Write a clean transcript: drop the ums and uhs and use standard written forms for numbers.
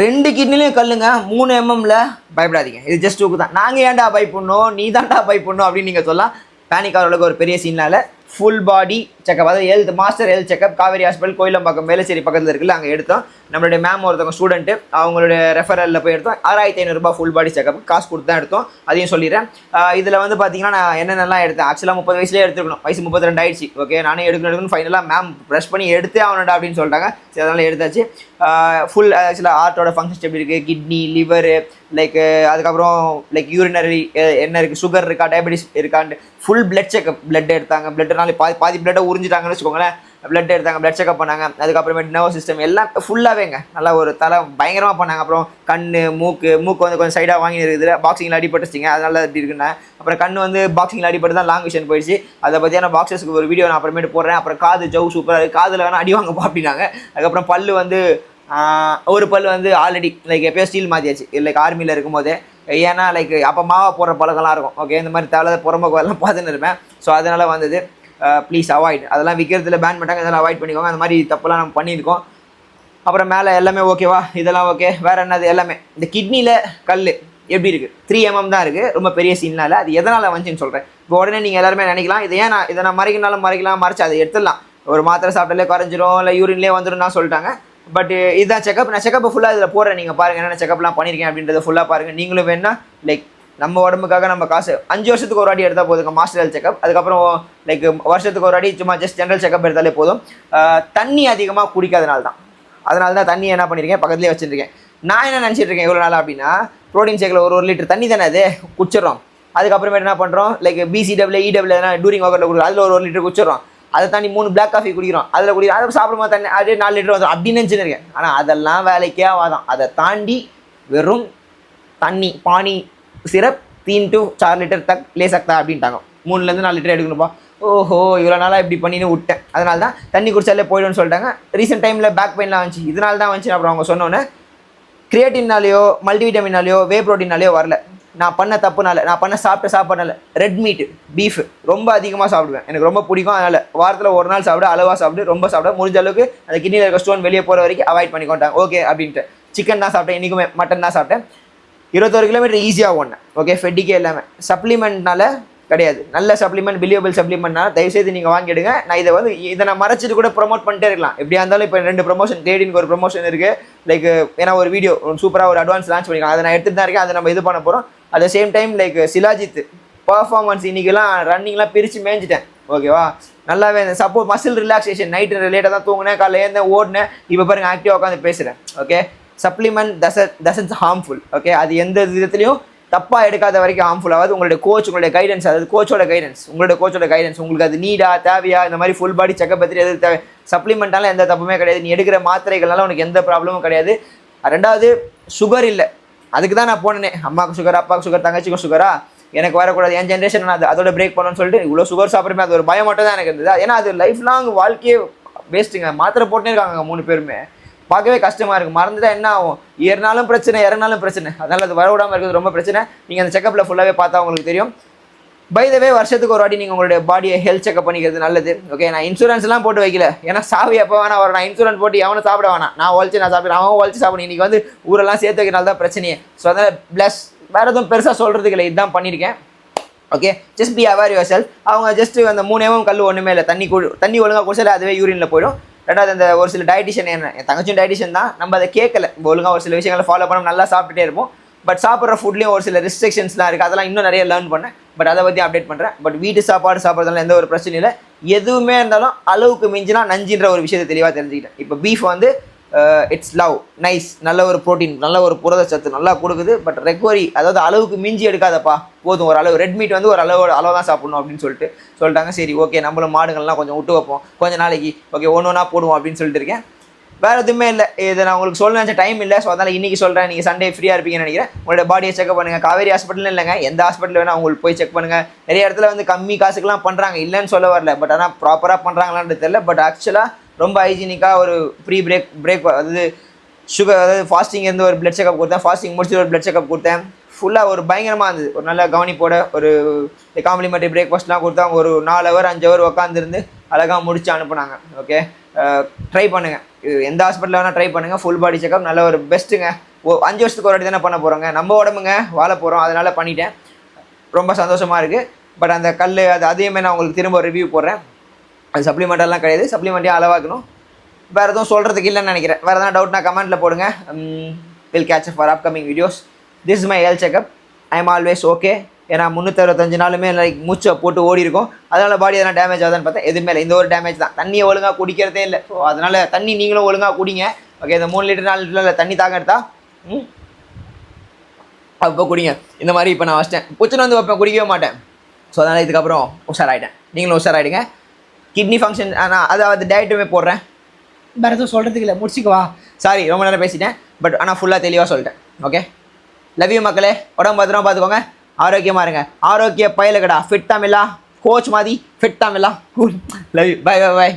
2 கிட்னிலையும் கல்லுங்க 3 mmல பயப்படாதீங்க. இது ஜஸ்ட் ஊக்கு தான். நாங்கள் ஏன்டா பை பண்ணோம், நீ தான்டா பை பண்ணோம் அப்படின்னு நீங்கள் சொல்லலாம். பேனிக் ஆகிற அளவுக்கு ஒரு பெரிய சீனால ஃபுல் பாடி செக்அப், அதாவது master health checkup Kaveri hospital Koyilambakkam Velachery பக்கத்தில் இருக்குல்ல, அங்கே எடுத்தோம். நம்மளுடைய மேம் ஒருத்தவங்க ஸ்டூடெண்ட்டு, அவங்களுடைய ரெஃபரலில் போய் எடுத்தோம். 6500 ஃபுல் பாடி செக்அப் காசு கொடுத்து தான் எடுத்தோம். அதையும் சொல்லிடுறேன். இதில் வந்து பார்த்தீங்கன்னா நான் என்னென்னலாம் எடுத்தேன். ஆக்சுவலாக 30 வயசுலேயே எடுத்துக்கணும், வயசு 32 ஆயிடுச்சு. ஓகே, நானே எடுக்கணும் ஃபைனலாக மேம் ப்ரெஷ் பண்ணி எடுத்தே ஆகணும்டா அப்படின்னு சொல்லிட்டாங்க. சரி, அதனால் எடுத்தாச்சு. ஃபுல் ஆக்சுவலாக ஹார்ட்டோட ஃபங்க்ஷன்ஸ் எப்படி இருக்குது, கிட்னி, லிவரு, அதுக்கப்புறம் யூரினரி என்ன இருக்குது, சுகர் இருக்கா, டயபெட்டிஸ் இருக்கான்னு ஃபுல் பிளட் செக்அப். பிளட் எடுத்தாங்க, பிளட்னாலே பாதி பிளட்டை உறிஞ்சிட்டாங்கன்னு வச்சுக்கோங்களேன். பிளட் எடுத்தாங்க, பிளட் செக்அப் பண்ணாங்க. அதுக்கப்புறமேட்டு நர்வஸ் சிஸ்டம் எல்லாம் ஃபுல்லாகவேங்க நல்லா ஒரு தலை பயங்கரமாக பண்ணாங்க. அப்புறம் கண், மூக்கு வந்து கொஞ்சம் சைடாக வாங்கி இருக்குது, பாக்ஸிங்கில் அடிபட்டுச்சிங்க, அதனால இப்படி இருக்குண்ணே. அப்புறம் கண் வந்து பாக்ஸிங்கில் அடிபட்டு தான் லாங் விஷன் போயிடுச்சு. அதை பற்றியான பாக்ஸஸ்க்கு ஒரு வீடியோ நான் அப்புறமேட்டு போடுறேன். அப்புறம் காது ஜவு சூப்பராக இருக்குது, காதில் வேணால் அடி வாங்க அப்படின்னாங்க. அதுக்கப்புறம் பல்லு வந்து ஒரு பல் வந்து ஆல்ரெடி எப்போயோ ஸ்டீல் மாற்றியாச்சு, ஆர்மியில் இருக்கும்போதே. ஏன்னா அப்போ மாவா போடுற பழக்கம்லாம் இருக்கும். ஓகே, இந்த மாதிரி தேவை புறம்போக்கெல்லாம் பார்த்துன்னு இருப்பேன். ஸோ அதனால் வந்தது. ப்ளீஸ் அவாய்ட், அதெல்லாம் விற்கிறதுல பேன் பண்ணிட்டாங்க, இதெல்லாம் அவாய்ட் பண்ணிக்கோங்க. அந்த மாதிரி தப்புலாம் நம்ம பண்ணியிருக்கோம். அப்புறம் மேலே எல்லாமே ஓகேவா, இதெல்லாம் ஓகே. வேறு என்னது, எல்லாமே இந்த கிட்னியில் கல் எப்படி இருக்குது, 3 mm தான் இருக்குது, ரொம்ப பெரிய சீனால. அது எதனால் வந்துச்சுன்னு சொல்கிறேன். இப்போ உடனே நீங்கள் எல்லாருமே நினைக்கலாம், இதை ஏன் இதை நான் மறைக்கனாலும் மறைச்சு அதை எடுத்துடலாம், ஒரு மாத்திரை சாப்பிட்டாலே குறைஞ்சிரும், இல்லை யூரின்லேயே வந்துடும் தான் சொல்லிட்டாங்க. பட் இதுதான் செக்அப். நான் செக்அப் ஃபுல்லாக இதில் போடுறேன், நீங்கள் பாருங்கள் என்னென்ன செக்அப்லாம் பண்ணியிருக்கேன் அப்படின்றத ஃபுல்லாக பாருங்கள். நீங்களும் வேணா நம்ம உடம்புக்காக நம்ம காசு 5 வருஷத்துக்கு ஒரு வாட்டி எடுத்தால் போதுங்க மாஸ்டர் ஹெல்த் செக்அப். அதுக்கப்புறம் வருஷத்துக்கு ஒரு வாட்டி சும்மா ஜஸ்ட் ஜென்ரல் செக்அப் எடுத்தாலே போதும். தண்ணி அதிகமாக குடிக்காதனால தான் தண்ணி என்ன பண்ணியிருக்கேன் பக்கத்துலேயே வச்சுருக்கேன். நான் என்ன நினச்சிட்டு இருக்கேன் இவ்வளோ நாள் அப்படின்னா, ப்ரோட்டீன் ஷேக்கில் ஒரு லிட்டர் தண்ணி தானே அது குடிச்சிடறோம். அதுக்கப்புறமேட்டு என்ன பண்ணுறோம், BCW EW எதனா டூரிங் ஒர்க்கில் கொடுக்குறோம், அதில் ஒரு லிட்டர் குடிச்சிடறோம். அதை தாண்டி 3 பிளாக் காஃபி குடிக்கிறோம், அதில் குடிக்கிறோம். அதை சாப்பிடும்போது தண்ணி அதே 4 லிட்டர் வந்துடும் அப்படின்னு நினச்சின்னு இருக்கேன். ஆனால் அதெல்லாம் வேலைக்கே ஆகாதான். அதை தாண்டி வெறும் தண்ணி, பானி சிரப் 3 to 4 लीटर तक ले सकता அப்படின்ட்டாங்க. 3லேருந்து 4 லிட்டர் எடுக்கணும்ப்பா. ஓஹோ, இவ்வளோ நாளாக இப்படி பண்ணின்னு விட்டேன். அதனால தான் தண்ணி குடிச்சாலே போய்டும்னு சொல்லிட்டாங்க. ரீசெண்ட் டைமில் பேக் பெயின்லாம் வந்துச்சு, இதனால தான் வந்துச்சு. அப்புறம் அவங்க சொன்னோன்னே கிரியேட்டின்னாலேயோ மல்டிவிட்டமினாலேயோ வே ப்ரோட்டீனாலேயோ வரல. நான் பண்ண தப்புனால, நான் சாப்பிட்ட சாப்பாடுனால. ரெட் மீட், பீஃப் ரொம்ப அதிகமாக சாப்பிடுவேன், எனக்கு ரொம்ப பிடிக்கும். அதனால் வாரத்தில் ஒரு நாள் சாப்பிட, அளவாக சாப்பிடு, ரொம்ப சாப்பிட, முடிஞ்ச அளவுக்கு அந்த கிட்னியில் இருக்க ஸ்டோன் வெளியே போகிற வரைக்கும் அவாய்ட் பண்ணிக்கொண்டாங்க. ஓகே அப்படின்ட்டு சிக்கன் தான் சாப்பிட்டேன், இன்றைக்குமே மட்டன் தான் சாப்பிட்டேன். 21 கிலோமீட்டர் ஈஸியாக ஓடினேன். ஓகே, ஃபெட்டிக்கே இல்லாமல். சப்ளிமெண்ட்னால கிடையாது, நல்ல சப்ளிமெண்ட், பிலியபிள் சப்ளிமெண்ட்னால தயவுசெய்து நீங்கள் வாங்கிடுங்க. நான் இதை நான் மறைச்சிட்டு கூட ப்ரொமோட் பண்ணிட்டே இருக்கலாம். எப்படியா இருந்தாலும் இப்போ 2 ப்ரொமோஷன், கிரேடினுக்கு ஒரு ப்ரொமோஷன் இருக்குது. ஏன்னா ஒரு வீடியோ சூப்பராக ஒரு அட்வான்ஸ் லான்ச் பண்ணிக்கலாம், அதை நான் எடுத்துகிட்டு தான் இருக்கேன். அதை நம்ம இது பண்ண போகிறோம். At the same time shilajit performance இன்றைக்கெல்லாம் ரன்னிங்லாம் பிரித்து மேய்ஞ்சிட்டேன். ஓகேவா, நல்லாவே சப்போஸ் மசில் ரிலாக்ஸேஷன், நைட்டு லேட்டாக தான் தூங்கினேன், காலையில் ஏன் ஓடினேன், இப்போ பாருங்கள் ஆக்டிவாக உட்காந்து பேசுகிறேன். Okay, supplement dozens harmful. Okay, அது எந்த விதத்துலையும் தப்பாக எடுக்காத வரைக்கும் ஹார்ம்ஃபுல் ஆகாது. உங்களுடைய கோச், உங்களுடைய கைடன்ஸ், அதாவது கோச்சோட கைடன்ஸ் உங்களுக்கு அது நீடா தேவையா, இந்த மாதிரி ஃபுல் பாடி செக்அப் பற்றி எது தேவை. சப்ளிமெண்ட்டால எந்த தப்புமே கிடையாது. நீ எடுக்கிற மாத்திரைகள்னால உனக்கு எந்த ப்ராப்ளமும் கிடையாது. 2வது சுகர் இல்லை, அதுக்கு தான் நான் போனேனே. அம்மாவுக்கு சுகர், அப்பாவுக்கு சுகர், தங்கச்சிக்கும் சுகரா, எனக்கு வரக்கூடாது, என் ஜென்ரேஷன் நான் அதோட பிரேக் பண்ணணும்னு சொல்லிட்டு இவ்வளோ சுகர் சாப்பிட்றமே. அது ஒரு பயம் மட்டும் தான் எனக்கு இருந்தது. ஏன்னா அது லைஃப் லாங் வாழ்க்கையே வேஸ்ட்டுங்க. மாத்திரை போட்டுனே இருக்காங்க 3 பேருமே, பார்க்கவே கஷ்டமாக இருக்குது. மறந்துட்டா என்ன ஆகும், ஏறினாலும் பிரச்சனை, இறங்கினாலும் பிரச்சனை. அதனால் அது வரவிடாமல் இருக்கிறது ரொம்ப பிரச்சனை. நீங்கள் அந்த செக்கப்பில் ஃபுல்லாகவே பார்த்தா உங்களுக்கு தெரியும். பை த வே, வருஷத்துக்கு ஒரு வாட்டி நீங்கள் உங்களுடைய பாடியை ஹெல்த் செக்அப் பண்ணிக்கிறது நல்லது. ஓகே, நான் இன்சூரன்ஸ்லாம் போட்டு வைக்கல, ஏன்னா சாவி எப்போ வேணா வரும். நான் இன்சூரன்ஸ் போட்டு எவனும் சாப்பிட வேணாம், நான் சாப்பிடுறேன், அவன் ஒழிச்சு சாப்பிடணும். இன்றைக்கி வந்து ஊரெல்லாம் சேர்த்து வைக்கிறனால தான் பிரச்சனையே. ஸோ அதனால் ப்ளஸ் வேறு எதுவும் பெருசாக சொல்கிறதுக்கு இல்லை, இதுதான் பண்ணியிருக்கேன். Okay, just be aware your self. அவங்க ஜஸ்ட்டு அந்த 3 mm கல் ஒன்றுமே இல்லை, தண்ணி ஒழுங்காக குடிச்சாலே அதுவே யூரினில் போயிடும். 2வது அந்த ஒரு சில டயட்டிஷியன், என் தங்கச்சியும் டயட்டிஷியன் தான், நம்ம அதை கேட்கல. ஒழுங்காக ஒரு சில விஷயங்களை ஃபாலோ பண்ண நல்லா சாப்பிட்டுட்டே இருப்போம். பட் சாப்பிட்ற ஃபுட்லேயும் ஒரு சில ரெஸ்ட்ரிக்ஷன்ஸ்லாம் இருக்குது, அதெல்லாம் இன்னும் நிறைய லேர்ன் பண்ணேன். பட் அதை பற்றி அப்டேட் பண்ணுறேன். பட் வீட்டு சாப்பாடு சாப்பிட்றதுனால எந்த ஒரு பிரச்சனையும் இல்லை. எதுவுமே இருந்தாலும் அளவுக்கு மிஞ்சினா நஞ்சின்ற ஒரு விஷயத்தை தெளிவாக தெரிஞ்சுக்கிட்டேன். இப்போ பீஃப் வந்து இட்ஸ் லவ் நைஸ், நல்ல ஒரு ப்ரோட்டீன், நல்ல ஒரு புரதச்சத்து நல்லா கொடுக்குது. பட் ரெக்கவரி, அதாவது அளவுக்கு மிஞ்சி எடுக்காதப்பா, போதும் ஒரு அளவு. ரெட் மீட் வந்து ஒரு அளவு தான் சாப்பிடணும் அப்படின்னு சொல்லிட்டாங்க. சரி ஓகே, நம்மளும் மாடுகள்லாம் கொஞ்சம் விட்டு வைப்போம், கொஞ்சம் நாளைக்கு. ஓகே, ஒன்றா போடுவோம் அப்படின்னு சொல்லிட்டு இருக்கேன். வேறு எதுவுமே இல்லை. இதை நான் உங்களுக்கு சொல்ல நினச்ச டைம் இல்லை. ஸோ அதனால் இன்றைக்கி சொல்கிறேன். நீங்கள் சண்டே ஃப்ரீயாக இருப்பீங்கன்னு நினைக்கிறேன். உங்களோட பாடியை செக்அப் பண்ணுங்கள். காவேரி ஹாஸ்பிட்டல் இல்லைங்க, எந்த ஹாஸ்பிட்டல் வேணால் உங்களுக்கு போய் செக் பண்ணுங்கள். நிறைய இடத்துல வந்து கம்மி காசுக்கெலாம் பண்ணுறாங்க, இல்லைன்னு சொல்ல வரல. பட் ஆனால் ப்ராப்பராக பண்ணுறாங்களான்னு தெரியல. பட் ஆக்சுவலாக ரொம்ப ஹைஜீனிக்காக ஒரு பிரேக் அதாவது சுகர், அதாவது ஃபாஸ்டிங் இருந்து ஒரு பிளட் செக்அப் கொடுத்தேன், ஃபாஸ்டிங் முடிச்சு ஒரு பிளட் செக்அப் கொடுத்தேன். ஃபுல்லாக ஒரு பயங்கரமாக இருந்தது. ஒரு நல்ல கவனிப்போட ஒரு காம்ப்ளிமெண்ட்ரி பிரேக்ஃபாஸ்ட்லாம் கொடுத்தாங்க. ஒரு 4 hour 5 hour உட்காந்துருந்து அழகாக முடிச்சு அனுப்புனாங்க. ஓகே, ட்ரை பண்ணுங்கள். இது எந்த ஹாஸ்பிட்டலில் வேணால் ட்ரை பண்ணுங்கள். ஃபுல் பாடி செக்அப் நல்ல ஒரு பெஸ்ட்டுங்க. 5 வருஷத்துக்கு ஒரு வாட்டி தானே பண்ண போகிறோங்க, நம்ம உடம்புங்க வாழ போகிறோம். அதனால் பண்ணிட்டேன், ரொம்ப சந்தோஷமாக இருக்குது. பட் அந்த கல் அதையுமே நான் உங்களுக்கு திரும்ப ரிவ்யூ போடுறேன். அது சப்ளிமெண்டெல்லாம் கிடையாது, சப்ளிமெண்ட்டையும் அளவாக்கணும். வேறு எதுவும் சொல்கிறதுக்கு இல்லைன்னு நினைக்கிறேன். வேறு எதனா டவுட்னா கமெண்ட்டில் போடுங்க. Will catch for upcoming videos. This is my health checkup. I am always okay. ஏன்னா 365 நாளுமே லைக் மூச்சை போட்டு ஓடி இருக்கும். அதனால் பாடி எதனா டேமேஜ் ஆகுதுன்னு பார்த்தா எதுவுமே இல்லை. இந்த ஒரு டேமேஜ் தான், தண்ணியை ஒழுங்காக குடிக்கிறதே இல்லை. ஸோ அதனால் தண்ணி நீங்களும் ஒழுங்காக குடிங்க. ஓகே, இந்த 3 லிட்டர் 4 லிட்டரில் தண்ணி தாங்க எடுத்தா அப்போ குடிங்க. இந்த மாதிரி இப்போ நான் வச்சிட்டேன், புச்சுன்னு வந்து வைப்பேன், குடிக்கவே மாட்டேன். ஸோ அதனால் இதுக்கப்புறம் உஷாராயிட்டேன். நீங்களும் உஷாராயிடுங்க. கிட்னி ஃபங்க்ஷன் ஆனால் அதாவது டயட்டுமே போடுறேன். வேறு எதுவும் சொல்கிறதுக்கு இல்லை, முடிச்சிக்குவா. சாரி, ரொம்ப நேரம் பேசிட்டேன். பட் ஆனால் ஃபுல்லாக தெளிவாக சொல்லிட்டேன். ஓகே, லவ் யூ மக்களே. உடம்பு பத்திரமா பார்த்துக்கோங்க, ஆரோக்கியமாக இருங்க. ஆரோக்கிய பயலுக்கடா, ஃபிட் தமிழா, கோச் மாதிரி ஃபிட் தமிழா. Cool. Love you, bye bye by.